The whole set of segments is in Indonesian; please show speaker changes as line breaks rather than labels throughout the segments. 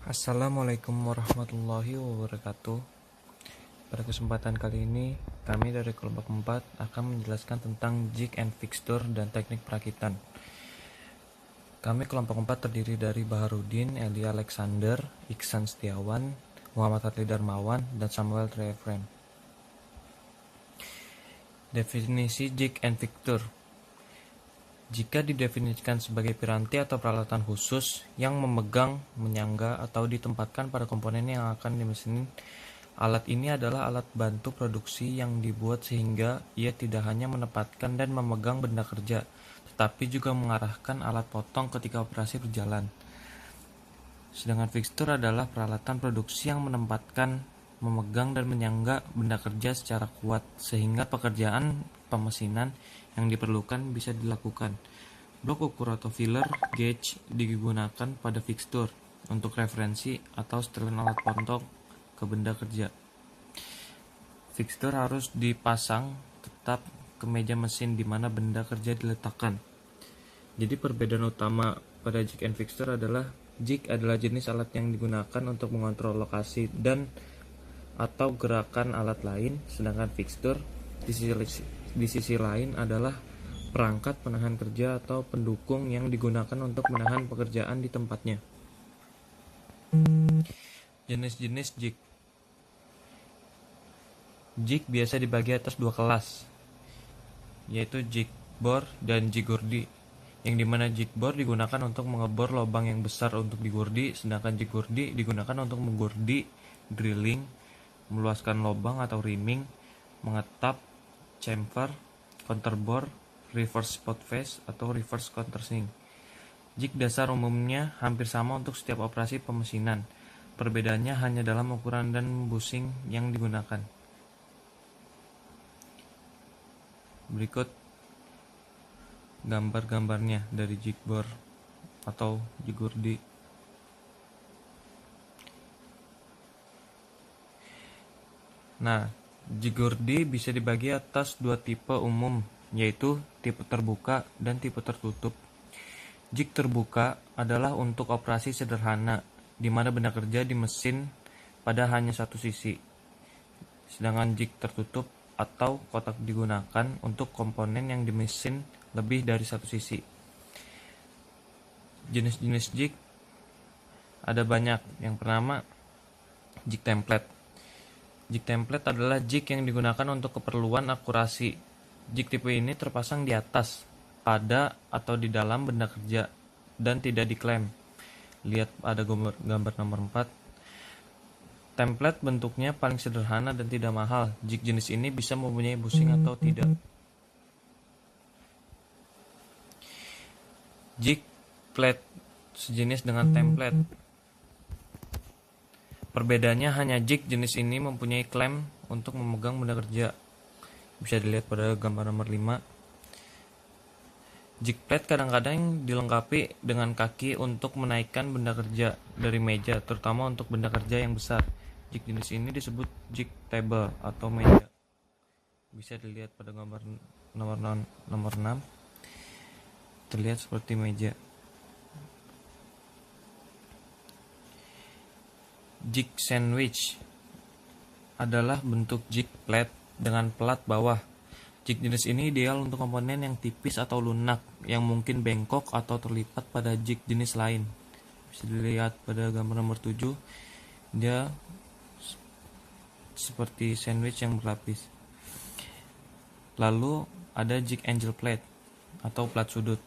Assalamualaikum warahmatullahi wabarakatuh. Pada kesempatan kali ini, kami dari kelompok 4 akan menjelaskan tentang jig and fixture dan teknik perakitan. Kami kelompok 4 terdiri dari Baharudin, Elia Alexander, Iksan Setiawan, Muhammad Adli Darmawan, dan Samuel Trevren. Definisi jig and fixture. Jika didefinisikan sebagai piranti atau peralatan khusus yang memegang, menyangga, atau ditempatkan pada komponen yang akan dimesin, alat ini adalah alat bantu produksi yang dibuat sehingga ia tidak hanya menempatkan dan memegang benda kerja, tetapi juga mengarahkan alat potong ketika operasi berjalan. Sedangkan fixture adalah peralatan produksi yang menempatkan, memegang, dan menyangga benda kerja secara kuat, sehingga pekerjaan pemesinan yang diperlukan bisa dilakukan. Blok ukur atau filler gauge digunakan pada fixture untuk referensi atau setelan alat potong ke benda kerja. Fixture harus dipasang tetap ke meja mesin di mana benda kerja diletakkan. Jadi perbedaan utama pada jig and fixture adalah jig adalah jenis alat yang digunakan untuk mengontrol lokasi dan atau gerakan alat lain, sedangkan fixture di sisi lain adalah perangkat penahan kerja atau pendukung yang digunakan untuk menahan pekerjaan di tempatnya. Jenis-jenis jig. Jig biasa dibagi atas dua kelas, yaitu jig bore dan jig gurdi, yang dimana jig bore digunakan untuk mengebor lubang yang besar untuk digurdi, sedangkan jig gurdi digunakan untuk menggurdi, drilling, meluaskan lubang atau rimming, mengetap, chamfer, counterbore, reverse spot face, atau reverse countersink. Jig dasar umumnya hampir sama untuk setiap operasi pemesinan. Perbedaannya hanya dalam ukuran dan bushing yang digunakan. Berikut gambar-gambarnya dari jig bore atau jig gurdi. Nah, jig gurdi bisa dibagi atas dua tipe umum, yaitu tipe terbuka dan tipe tertutup. Jig terbuka adalah untuk operasi sederhana, di mana benda kerja di mesin pada hanya satu sisi. Sedangkan jig tertutup atau kotak digunakan untuk komponen yang di mesin lebih dari satu sisi. Jenis-jenis jig ada banyak. Yang pertama, jig template. Jig template adalah jig yang digunakan untuk keperluan akurasi. Jig tipe ini terpasang di atas, pada, atau di dalam benda kerja dan tidak diklem. Lihat ada gambar nomor 4. Template bentuknya paling sederhana dan tidak mahal. Jig jenis ini bisa mempunyai bushing atau tidak. Jig plate sejenis dengan template. Perbedaannya hanya jig jenis ini mempunyai klem untuk memegang benda kerja. Bisa dilihat pada gambar nomor 5. Jig plate kadang-kadang dilengkapi dengan kaki untuk menaikkan benda kerja dari meja, terutama untuk benda kerja yang besar. Jig jenis ini disebut jig table atau meja. Bisa dilihat pada gambar nomor 6. Terlihat seperti meja. Jig sandwich adalah bentuk jig plate dengan pelat bawah. Jig jenis ini ideal untuk komponen yang tipis atau lunak, yang mungkin bengkok atau terlipat pada jig jenis lain. Bisa dilihat pada gambar nomor 7. Dia seperti sandwich yang berlapis. Lalu ada jig angle plate atau plat sudut.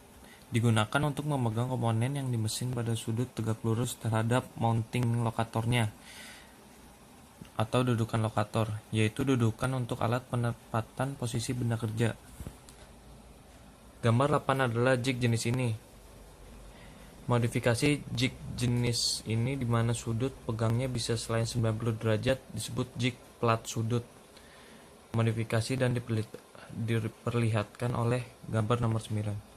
Digunakan untuk memegang komponen yang di mesin pada sudut tegak lurus terhadap mounting lokatornya atau dudukan lokator, yaitu dudukan untuk alat penempatan posisi benda kerja. Gambar 8 adalah jig jenis ini. Modifikasi jig jenis ini di mana sudut pegangnya bisa selain 90 derajat disebut jig plat sudut. Modifikasi dan diperlihatkan oleh gambar nomor 9.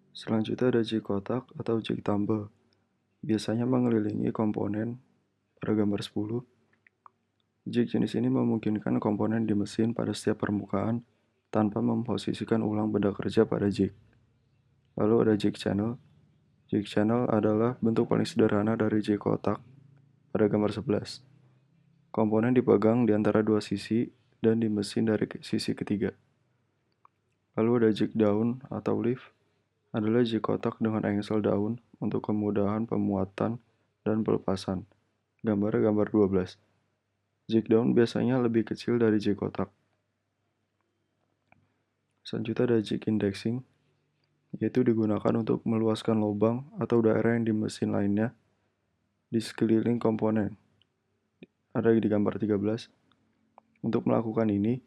Selanjutnya ada jig kotak atau jig tumble. Biasanya mengelilingi komponen pada gambar 10. Jig jenis ini memungkinkan komponen di mesin pada setiap permukaan tanpa memposisikan ulang benda kerja pada jig. Lalu ada jig channel. Jig channel adalah bentuk paling sederhana dari jig kotak. pada gambar 11. Komponen dipegang di antara dua sisi dan di mesin dari sisi ketiga. Lalu ada jig down atau lift, adalah jig kotak dengan engsel daun untuk kemudahan pemuatan dan pelepasan. Gambar 12. Jig down biasanya lebih kecil dari jig kotak. Selanjutnya ada jig indexing, yaitu digunakan untuk meluaskan lubang atau daerah yang di mesin lainnya di sekeliling komponen. Ada di gambar 13. Untuk melakukan ini,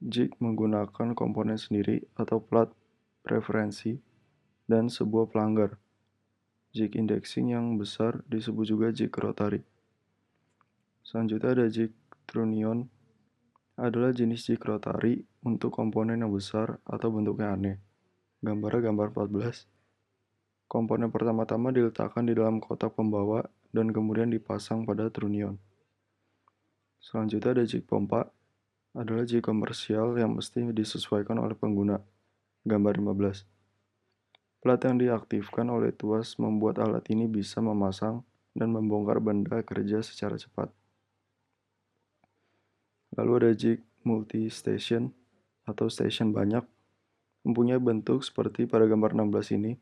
jig menggunakan komponen sendiri atau plat preferensi dan sebuah pelanggar. Jig indexing yang besar disebut juga jig rotary. Selanjutnya ada jig trunnion, adalah jenis jig rotary untuk komponen yang besar atau bentuknya aneh. Gambar 14. Komponen pertama-tama diletakkan di dalam kotak pembawa dan kemudian dipasang pada trunnion. Selanjutnya ada jig pompa, adalah jig komersial yang mesti disesuaikan oleh pengguna. Gambar 15. Plat yang diaktifkan oleh tuas membuat alat ini bisa memasang dan membongkar benda kerja secara cepat. Lalu ada jig multi-station atau station banyak, mempunyai bentuk seperti pada gambar 16 ini.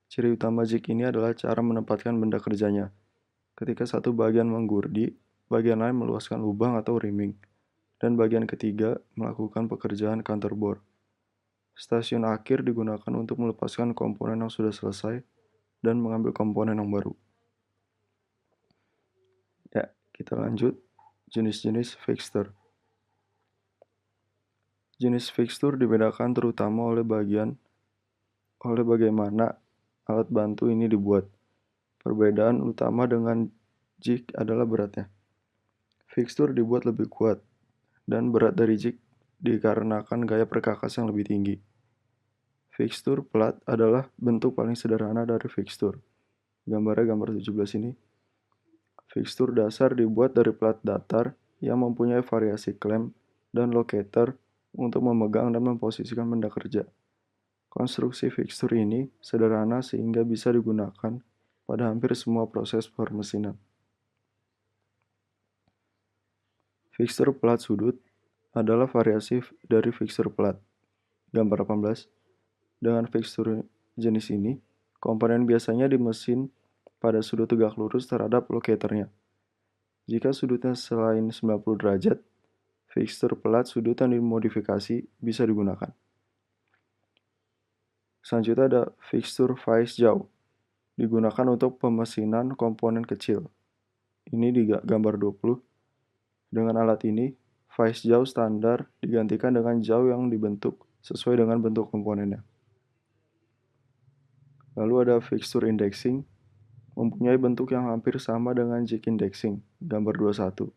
Ciri utama jig ini adalah cara menempatkan benda kerjanya. Ketika satu bagian menggurdi, bagian lain meluaskan lubang atau rimming, dan bagian ketiga melakukan pekerjaan counterbore. Stasiun akhir digunakan untuk melepaskan komponen yang sudah selesai dan mengambil komponen yang baru. Ya, kita lanjut. Jenis-jenis fixture. Jenis fixture dibedakan terutama oleh bagaimana alat bantu ini dibuat. Perbedaan utama dengan jig adalah beratnya. Fixture dibuat lebih kuat dan berat dari jig dikarenakan gaya perkakas yang lebih tinggi. Fixture plat adalah bentuk paling sederhana dari fixture. Gambar 17 ini. Fixture dasar dibuat dari plat datar yang mempunyai variasi klem dan locator untuk memegang dan memposisikan benda kerja. Konstruksi fixture ini sederhana sehingga bisa digunakan pada hampir semua proses permesinan. Fixture plat sudut adalah variasi dari fixture plat. Gambar 18. Dengan fixture jenis ini, komponen biasanya di mesin pada sudut tegak lurus terhadap locatornya. Jika sudutnya selain 90 derajat, fixture plat sudut yang dimodifikasi bisa digunakan. Selanjutnya ada fixture vice jauh, digunakan untuk pemesinan komponen kecil. Ini di gambar 20. Dengan alat ini, vice jauh standar digantikan dengan jauh yang dibentuk sesuai dengan bentuk komponennya. Lalu ada fixture indexing, mempunyai bentuk yang hampir sama dengan jig indexing, gambar 21.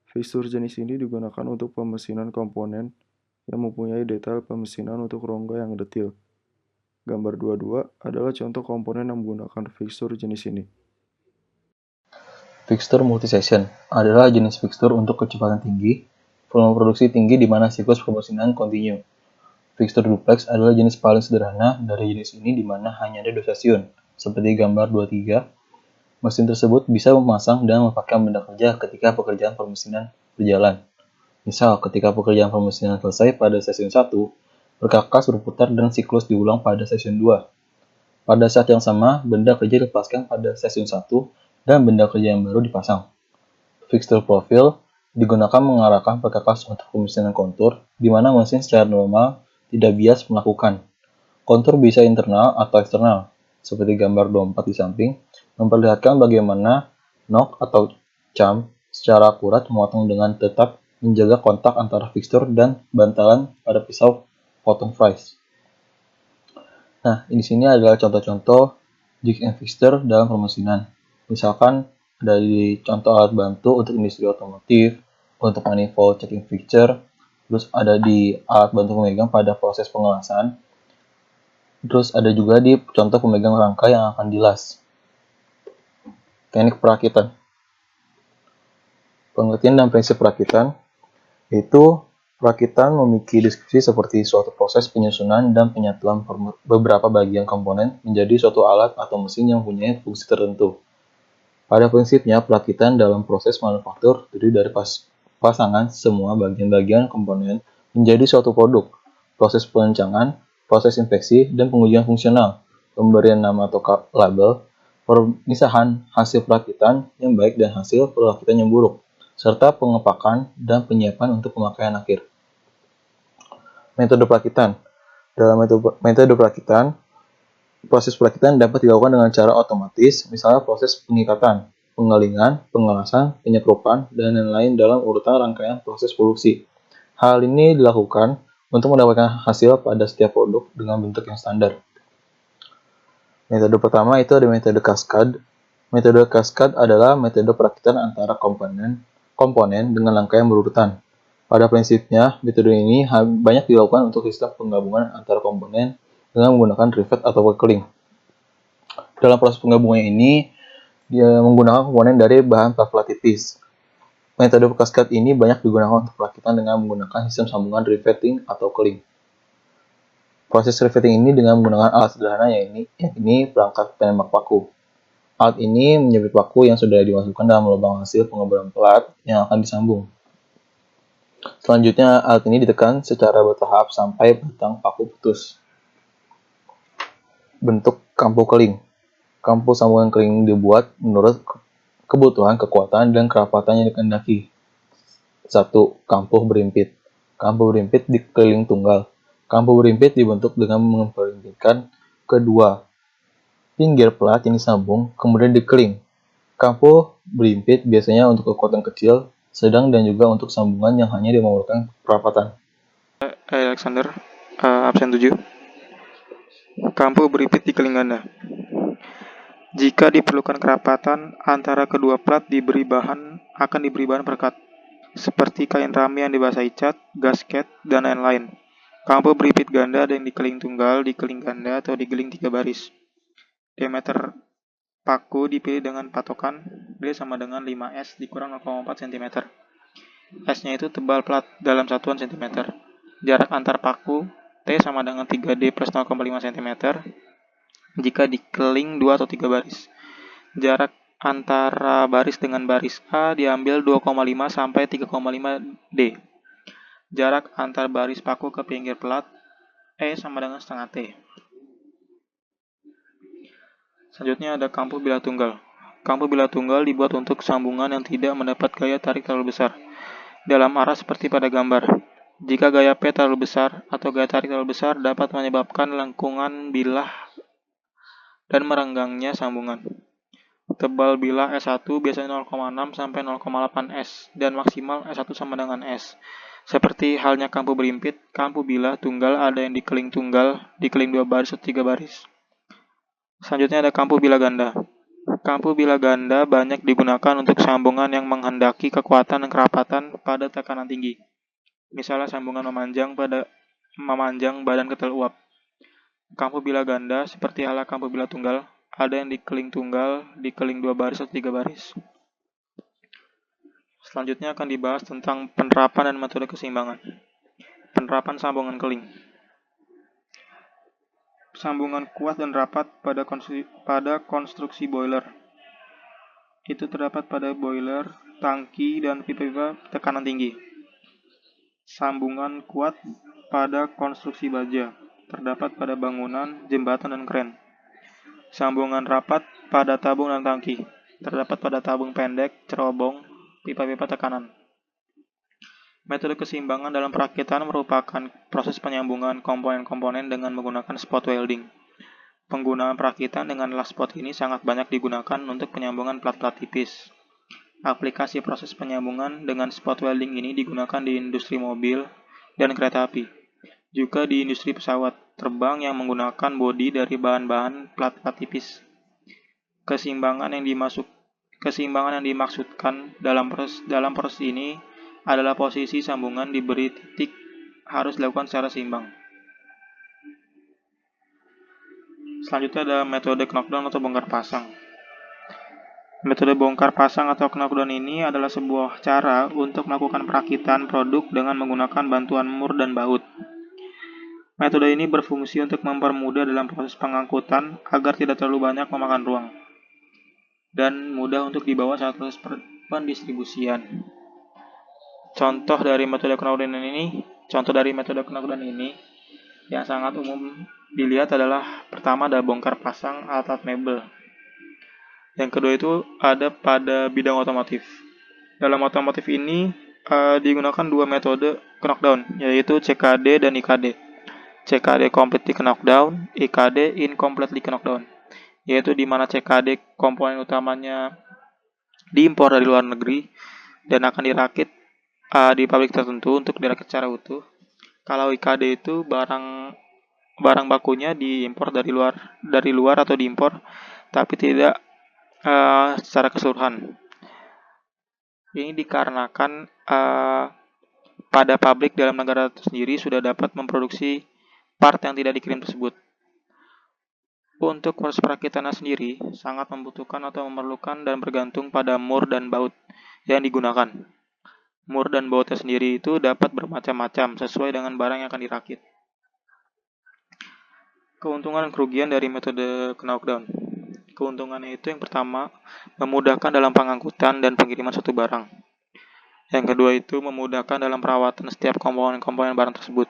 Fixture jenis ini digunakan untuk pemesinan komponen yang mempunyai detail pemesinan untuk rongga yang detil. Gambar 22 adalah contoh komponen yang menggunakan fixture jenis ini.
Fixture multi-section adalah jenis fixture untuk kecepatan tinggi, volume produksi tinggi di mana siklus pemesinan kontinu. Fixture duplex adalah jenis paling sederhana dari jenis ini di mana hanya ada 2 stasiun, seperti gambar 23. Mesin tersebut bisa memasang dan melepaskan benda kerja ketika pekerjaan pemesinan berjalan. Misal, ketika pekerjaan pemesinan selesai pada stasiun 1, perkakas berputar dan siklus diulang pada stasiun 2. Pada saat yang sama, benda kerja dilepaskan pada stasiun 1 dan benda kerja yang baru dipasang. Fixture profile digunakan mengarahkan perkakas untuk pemesinan kontur, di mana mesin secara normal tidak bias melakukan. Kontur bisa internal atau eksternal, seperti gambar 24 di samping, memperlihatkan bagaimana knock atau cam secara akurat memotong dengan tetap menjaga kontak antara fixture dan bantalan pada pisau potong vise. Nah, di sini adalah contoh-contoh jig and fixture dalam pemesinan. Misalkan dari contoh alat bantu untuk industri otomotif, untuk manifold checking fixture, terus ada di alat bantu pemegang pada proses pengelasan, terus ada juga di contoh pemegang rangka yang akan dilas. Teknik perakitan. Pengertian dan prinsip perakitan yaitu perakitan memiliki deskripsi seperti suatu proses penyusunan dan penyatuan beberapa bagian komponen menjadi suatu alat atau mesin yang mempunyai fungsi tertentu. Pada prinsipnya, perakitan dalam proses manufaktur terdiri dari pasangan semua bagian-bagian komponen menjadi suatu produk, proses pengencangan, proses infeksi, dan pengujian fungsional, pemberian nama atau label, pemisahan hasil perakitan yang baik dan hasil perakitan yang buruk, serta pengepakan dan penyiapan untuk pemakaian akhir. Metode perakitan. Dalam metode perakitan, proses perakitan dapat dilakukan dengan cara otomatis, misalnya proses pengikatan, pengelingan, pengelasan, penyekrupan, dan lain-lain dalam urutan rangkaian proses produksi. Hal ini dilakukan untuk mendapatkan hasil pada setiap produk dengan bentuk yang standar. Metode pertama itu ada metode kaskad. Metode kaskad adalah metode perakitan antara komponen dengan rangkaian berurutan. Pada prinsipnya, metode ini banyak dilakukan untuk sistem penggabungan antara komponen dengan menggunakan rivet atau keling. Dalam proses penggabungan ini, dia menggunakan komponen dari bahan plat tipis. Metode kaskad ini banyak digunakan untuk perakitan dengan menggunakan sistem sambungan riveting atau keling. Proses riveting ini dengan menggunakan alat sederhana yang ini perangkat penembak paku. Alat ini menyebut paku yang sudah dimasukkan dalam lubang hasil pengeboran plat yang akan disambung. Selanjutnya, alat ini ditekan secara bertahap sampai batang paku putus. Bentuk kampu keling. Kampu sambungan keling dibuat menurut kebutuhan, kekuatan, dan kerapatan yang dikehendaki. 1. Kampu berimpit. Kampu berimpit di keling tunggal. Kampu berimpit dibentuk dengan memperimpitkan kedua pinggir plat yang disambung, kemudian dikeling. Kampu berimpit biasanya untuk kekuatan kecil, sedang, dan juga untuk sambungan yang hanya memerlukan kerapatan.
Alexander, absen 7. Kampu berimpit di keling ganda. Jika diperlukan kerapatan antara kedua plat akan diberi bahan perekat, seperti kain rami yang dibasahi cat, gasket, dan lain-lain. Kampu berimpit ganda ada yang dikeling tunggal, dikeling ganda, atau digeling 3 baris. Diameter paku dipilih dengan patokan D sama dengan 5S dikurang 0,4 cm. S-nya itu tebal plat dalam satuan cm. Jarak antar paku T sama dengan 3D plus 0,5 cm jika dikeling 2 atau 3 baris. Jarak antara baris dengan baris A diambil 2,5 sampai 3,5 D. Jarak antar baris paku ke pinggir plat E sama dengan setengah T. Selanjutnya ada kampu bilah tunggal. Kampu bilah tunggal dibuat untuk sambungan yang tidak mendapat gaya tarik terlalu besar, dalam arah seperti pada gambar. Jika gaya P terlalu besar atau gaya tarik terlalu besar dapat menyebabkan lengkungan bilah dan merenggangnya sambungan. Tebal bilah S1 biasanya 0,6 sampai 0,8 S dan maksimal S1 sama dengan S. Seperti halnya kampu berimpit, kampu bilah tunggal ada yang dikeling tunggal, dikeling 2 baris atau 3 baris. Selanjutnya ada kampu bilah ganda. Kampu bilah ganda banyak digunakan untuk sambungan yang menghendaki kekuatan dan kerapatan pada tekanan tinggi. Misalnya sambungan memanjang badan ketel uap. Kampu bilah ganda seperti halnya kampu bilah tunggal, ada yang dikeling tunggal, dikeling 2 baris atau 3 baris. Selanjutnya akan dibahas tentang penerapan dan metode keseimbangan. Penerapan sambungan keling. Sambungan kuat dan rapat pada konstruksi boiler. Itu terdapat pada boiler, tangki, dan pipa-pipa tekanan tinggi. Sambungan kuat pada konstruksi baja. Terdapat pada bangunan, jembatan, dan kren. Sambungan rapat pada tabung dan tangki. Terdapat pada tabung pendek, cerobong, pipa-pipa tekanan. Metode keseimbangan dalam perakitan merupakan proses penyambungan komponen-komponen dengan menggunakan spot welding. Penggunaan perakitan dengan las spot ini sangat banyak digunakan untuk penyambungan plat-plat tipis. Aplikasi proses penyambungan dengan spot welding ini digunakan di industri mobil dan kereta api. Juga di industri pesawat terbang yang menggunakan bodi dari bahan-bahan plat-plat tipis. Keseimbangan yang dimaksudkan dalam proses ini adalah posisi sambungan diberi titik harus dilakukan secara seimbang. Selanjutnya ada metode knockdown atau bongkar pasang. Metode bongkar pasang atau knockdown ini adalah sebuah cara untuk melakukan perakitan produk dengan menggunakan bantuan mur dan baut. Metode ini berfungsi untuk mempermudah dalam proses pengangkutan agar tidak terlalu banyak memakan ruang. dan mudah untuk dibawa saat proses pendistribusian. Contoh dari metode knockdown ini yang sangat umum dilihat adalah pertama ada bongkar pasang alat mebel. Yang kedua itu ada pada bidang otomotif. Dalam otomotif ini digunakan dua metode knockdown, yaitu CKD dan IKD. CKD completely knockdown, IKD incompletely knockdown. Yaitu di mana CKD komponen utamanya diimpor dari luar negeri dan akan dirakit di pabrik tertentu untuk dirakit secara utuh. Kalau IKD itu barang bakunya diimpor dari luar atau diimpor, tapi tidak secara keseluruhan. Ini dikarenakan pada pabrik dalam negara itu sendiri sudah dapat memproduksi part yang tidak dikirim tersebut. Untuk proses perakitannya sendiri sangat membutuhkan atau memerlukan dan bergantung pada mur dan baut yang digunakan. Mur dan bautnya sendiri itu dapat bermacam-macam sesuai dengan barang yang akan dirakit. Keuntungan dan kerugian dari metode knockdown. Keuntungannya itu yang pertama, memudahkan dalam pengangkutan dan pengiriman suatu barang. Yang kedua itu memudahkan dalam perawatan setiap komponen-komponen barang tersebut.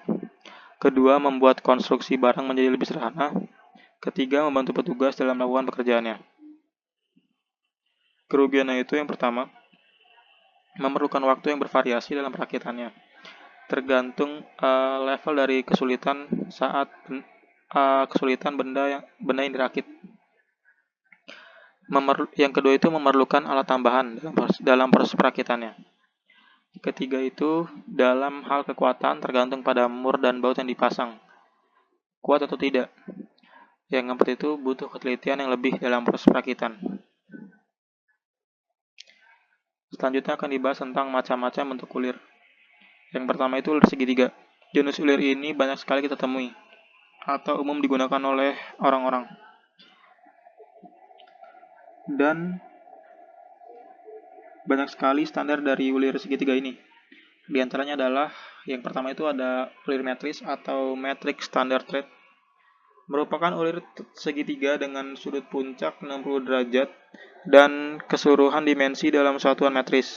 Kedua, membuat konstruksi barang menjadi lebih sederhana. Ketiga, membantu petugas dalam melakukan pekerjaannya. Kerugiannya itu yang pertama, memerlukan waktu yang bervariasi dalam perakitannya. Tergantung level dari kesulitan saat kesulitan benda yang dirakit. Yang kedua itu memerlukan alat tambahan dalam proses perakitannya. Ketiga itu dalam hal kekuatan tergantung pada mur dan baut yang dipasang. Kuat atau tidak. Yang keempat itu butuh ketelitian yang lebih dalam proses perakitan. Selanjutnya akan dibahas tentang macam-macam bentuk ulir. Yang pertama itu ulir segitiga. Jenis ulir ini banyak sekali kita temui atau umum digunakan oleh orang-orang. Dan banyak sekali standar dari ulir segitiga ini. Di antaranya adalah yang pertama itu ada ulir metris atau metric standard thread. Merupakan ulir segitiga dengan sudut puncak 60 derajat dan keseluruhan dimensi dalam satuan metris.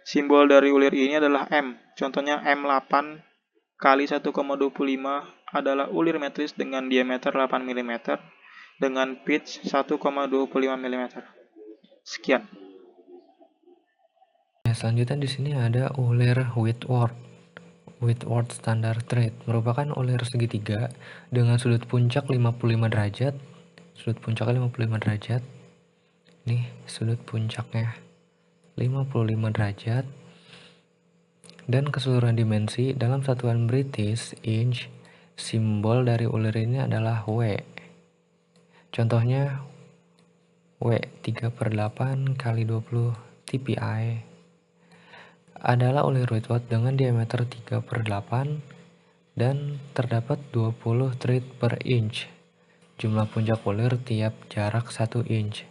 Simbol dari ulir ini adalah M. Contohnya M8 kali 1,25 adalah ulir metris dengan diameter 8 mm dengan pitch 1,25 mm. Sekian.
Selanjutnya di sini ada ulir Whitworth. Whitworth Standard Thread merupakan ulir segitiga dengan sudut puncak 55 derajat. Sudut puncaknya 55 derajat. Nih, sudut puncaknya 55 derajat. Dan keseluruhan dimensi dalam satuan British inch. Simbol dari ulir ini adalah W. Contohnya W 3/8 kali 20 TPI adalah ulir Whitworth dengan diameter 3/8 dan terdapat 20 thread per inch. Jumlah puncak ulir tiap jarak 1 inch.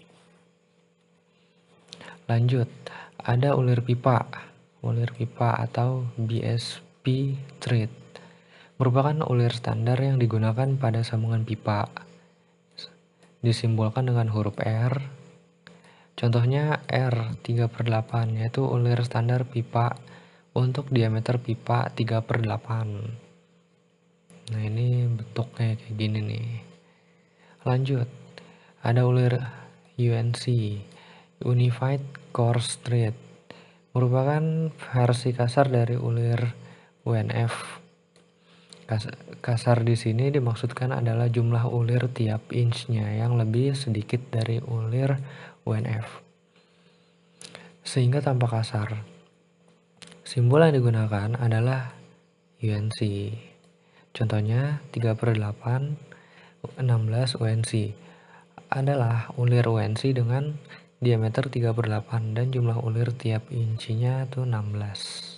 Lanjut, ada ulir pipa. Ulir pipa atau BSP thread merupakan ulir standar yang digunakan pada sambungan pipa. Disimbolkan dengan huruf R. Contohnya R 3/8 yaitu ulir standar pipa untuk diameter pipa 3/8. Nah, ini bentuknya kayak gini nih. Lanjut, ada ulir UNC, Unified Coarse Thread. Merupakan versi kasar dari ulir UNF. Kasar di sini dimaksudkan adalah jumlah ulir tiap inchnya yang lebih sedikit dari ulir UNF, sehingga tampak kasar. Simbol yang digunakan adalah UNC. Contohnya 3/8 16 UNC adalah ulir UNC dengan diameter 3/8 dan jumlah ulir tiap inchinya itu 16.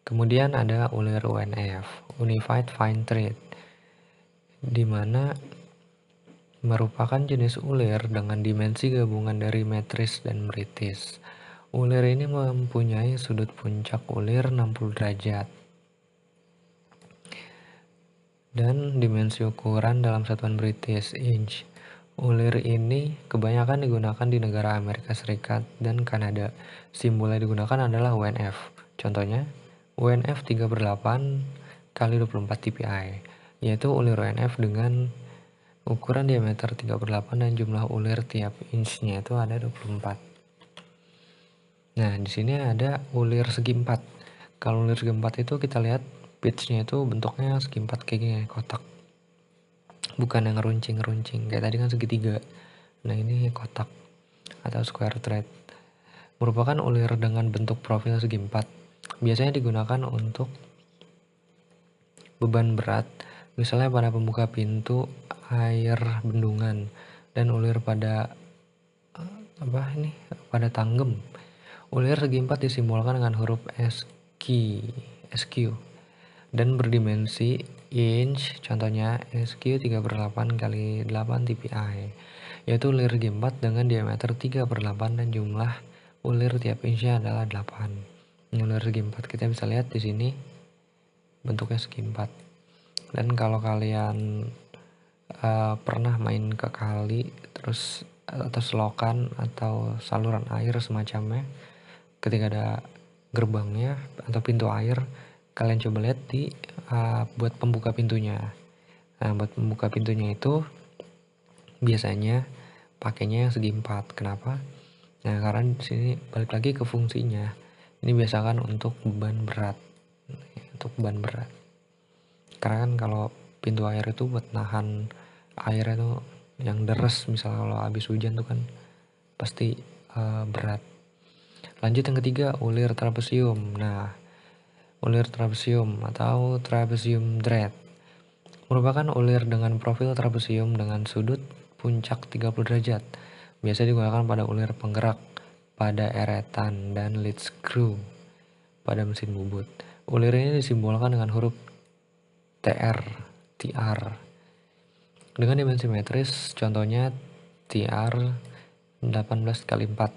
Kemudian ada ulir UNF, Unified Fine Thread, di mana merupakan jenis ulir dengan dimensi gabungan dari metris dan British. Ulir ini mempunyai sudut puncak ulir 60 derajat. Dan dimensi ukuran dalam satuan British inch. Ulir ini kebanyakan digunakan di negara Amerika Serikat dan Kanada. Simbol yang digunakan adalah UNF. Contohnya, UNF 3/8 kali 24 dpi, yaitu ulir UNF dengan ukuran diameter 3/8 dan jumlah ulir tiap inchnya itu ada 24. Nah, di sini ada ulir segi 4. Kalau ulir segi 4 itu kita lihat pitch-nya itu bentuknya segi 4 kayak gini, kotak. Bukan yang ngeruncing-ngeruncing, kayak tadi kan segitiga. Nah, ini kotak atau square thread. Merupakan ulir dengan bentuk profil segi 4. Biasanya digunakan untuk beban berat, misalnya pada pembuka pintu air bendungan, dan ulir pada pada tanggem. Ulir segi 4 disimbolkan dengan huruf SQ dan berdimensi inch, contohnya SQ 3/8 kali 8 dpi, yaitu ulir segi 4 dengan diameter 3/8 dan jumlah ulir tiap inchnya adalah 8. Ini ulir segi 4 kita bisa lihat di sini bentuknya segi 4. Dan kalau kalian pernah main ke kali terus atau selokan atau saluran air semacamnya, ketika ada gerbangnya atau pintu air, kalian coba lihat di buat pembuka pintunya. Nah, buat pembuka pintunya itu biasanya pakainya segi 4. Kenapa? Nah, karena di sini balik lagi ke fungsinya. Ini biasakan untuk beban berat. Karena kan kalau pintu air itu buat nahan air itu yang deres, misalnya kalau habis hujan tuh kan pasti berat. Lanjut yang ketiga, ulir trapesium. Nah, ulir trapesium atau trapezium thread merupakan ulir dengan profil trapesium dengan sudut puncak 30 derajat. Biasa digunakan pada ulir penggerak, pada eretan, dan lead screw pada mesin bubut. Ulir ini disimbolkan dengan huruf TR dengan dimensi metris, contohnya TR 18 kali 4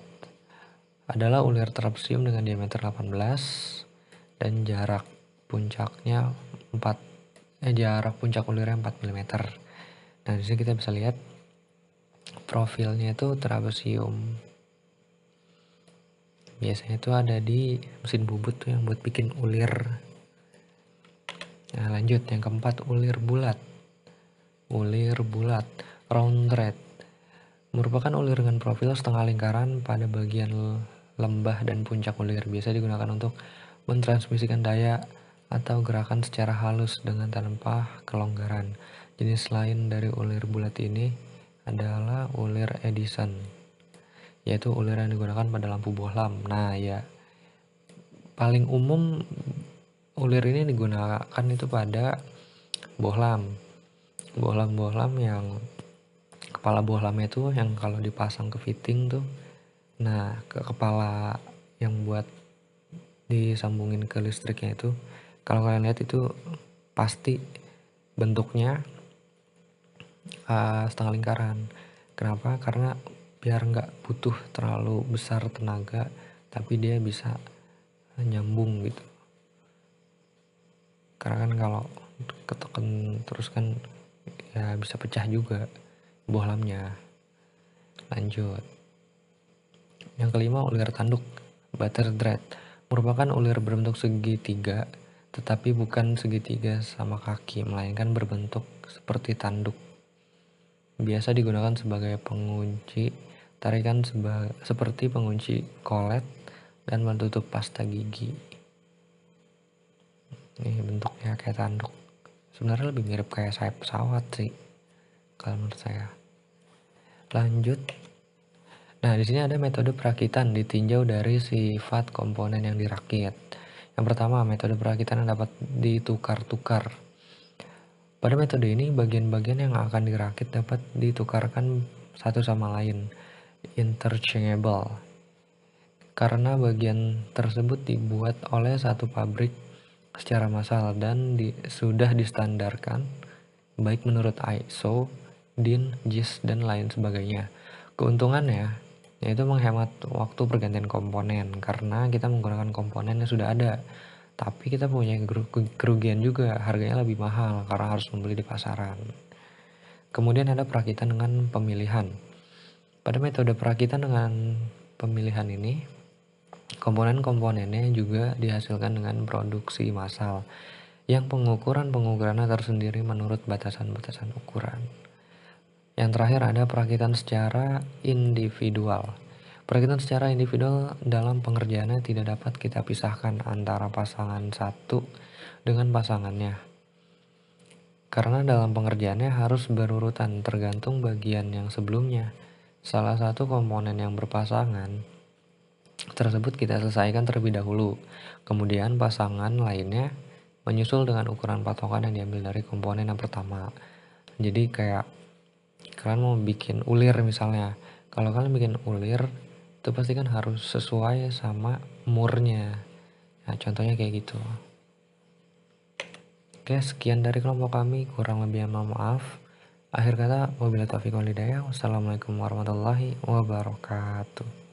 adalah ulir trapesium dengan diameter 18 dan jarak puncak ulirnya 4 mm. Nah, di sini kita bisa lihat profilnya itu trapesium. Biasanya itu ada di mesin bubut tuh yang buat bikin ulir. Nah, lanjut yang keempat, ulir bulat. Round thread merupakan ulir dengan profil setengah lingkaran pada bagian lembah dan puncak ulir. Biasa digunakan untuk mentransmisikan daya atau gerakan secara halus dengan tanpa kelonggaran. Jenis lain dari ulir bulat ini adalah ulir Edison, yaitu ulir yang digunakan pada lampu bohlam. Nah, ya paling umum ulir ini digunakan itu pada bohlam yang kepala bohlamnya itu yang kalau dipasang ke fitting tuh, nah ke kepala yang buat disambungin ke listriknya itu, kalau kalian lihat itu pasti bentuknya setengah lingkaran. Kenapa? Karena biar nggak butuh terlalu besar tenaga, tapi dia bisa nyambung gitu. Karena kan kalau ketekan terus kan ya bisa pecah juga bohlamnya. Lanjut. Yang kelima, ulir tanduk. Butter thread merupakan ulir berbentuk segitiga, tetapi bukan segitiga sama kaki, melainkan berbentuk seperti tanduk. Biasa digunakan sebagai pengunci tarikan seperti pengunci kolet dan penutup pasta gigi. Ini bentuknya kayak tanduk. Sebenarnya lebih mirip kayak sayap pesawat sih, kalau menurut saya. Lanjut. Nah, di sini ada metode perakitan ditinjau dari sifat komponen yang dirakit. Yang pertama, metode perakitan yang dapat ditukar-tukar. Pada metode ini, bagian-bagian yang akan dirakit dapat ditukarkan satu sama lain, interchangeable. Karena bagian tersebut dibuat oleh satu pabrik secara massal dan sudah distandarkan baik menurut ISO, DIN, JIS, dan lain sebagainya. Keuntungannya yaitu menghemat waktu pergantian komponen karena kita menggunakan komponen yang sudah ada. Tapi kita punya kerugian juga, harganya lebih mahal karena harus membeli di pasaran. Kemudian ada perakitan dengan pemilihan. Pada metode perakitan dengan pemilihan ini, komponen-komponennya juga dihasilkan dengan produksi massal, yang pengukurannya tersendiri menurut batasan-batasan ukuran. Yang terakhir ada perakitan secara individual. Perakitan secara individual dalam pengerjaannya tidak dapat kita pisahkan antara pasangan satu dengan pasangannya. Karena dalam pengerjaannya harus berurutan tergantung bagian yang sebelumnya. Salah satu komponen yang berpasangan tersebut kita selesaikan terlebih dahulu. Kemudian pasangan lainnya menyusul dengan ukuran patokan yang diambil dari komponen yang pertama. Jadi kayak kalian mau bikin ulir misalnya. Kalau kalian bikin ulir, itu pasti kan harus sesuai sama murnya. Nah, contohnya kayak gitu. Oke, sekian dari kelompok kami. Kurang lebih mohon maaf. Akhir kata, wabillahi taufiq wal hidayah. Wassalamualaikum warahmatullahi wabarakatuh.